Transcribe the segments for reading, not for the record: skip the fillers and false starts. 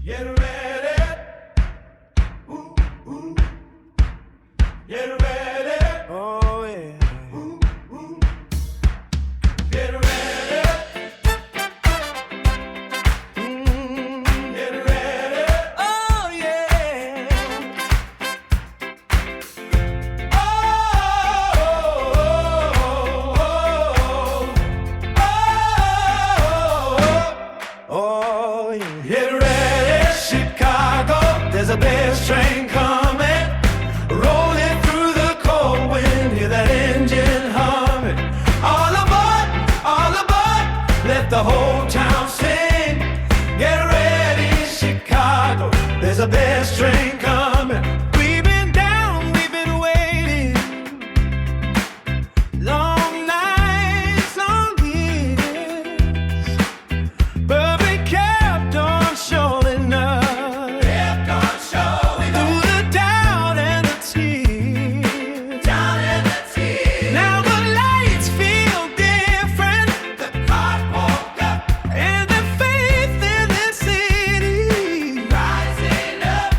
Get ready. Ooh, ooh. Get ready. Oh yeah. Ooh, ooh. Get ready. Get ready. Oh yeah. Oh yeah. Get ready, Chicago. There's a best train coming, rolling through the cold wind. Hear that engine humming. All aboard, let the whole town sing. Get ready, Chicago. There's a best train coming. We've been down, we've been waiting. Long nights, long years. But we kept on showing up. Kept on showing up. Through the doubt and the tears. Down in the tears. Now the lights feel different. The clock woke up, And the faith in this city rising up.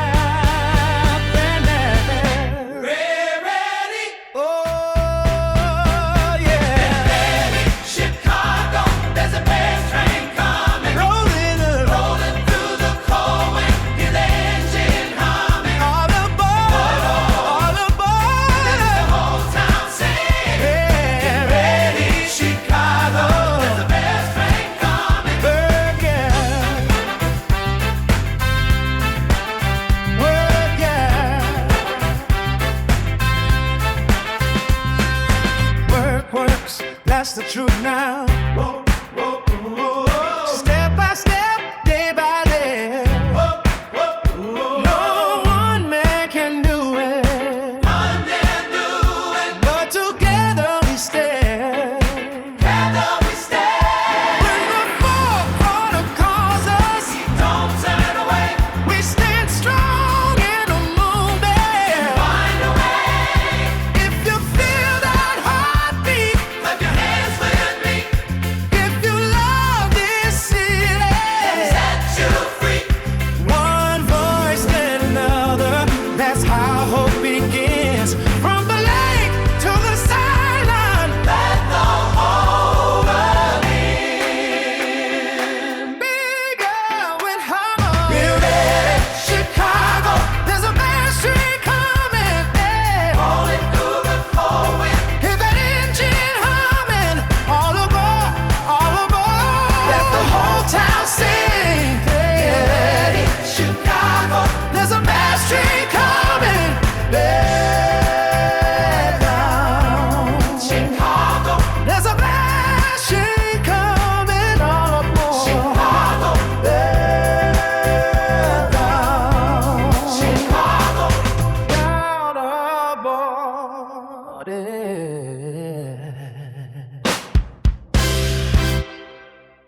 left and there. Ready, Oh yeah, Chicago. There's a best train coming, rolling up, rolling through the cold wind. Hear the engine humming. all aboard, all The aboard. whole town sing. Yeah, Ready, Chicago. There's a best train coming. work yeah, work yeah. Work works, that's the truth now. Whoa, whoa, whoa, Step by step, day by day. whoa, whoa. No one man can do it, One day do it. but together we stand. Together we stand. When the forefather calls us, Don't turn away. we stand strong in the movement. Find a way. If you feel that heartbeat, Clap your hands with me. if you love this city, Set you free. one voice then another, that's how hope begins. From the lake to the sideline, Let the whole world in. bigger with Hummer. Get ready, Chicago. There's a bad street coming, yeah. Rolling through the cold wind. Hear that engine humming. All aboard, all aboard. Let the whole town sing. Get ready, Chicago. There's a bad street coming, let down. Chicago, There's a bad street coming, all aboard. Chicago, Let down. Chicago. Down aboard.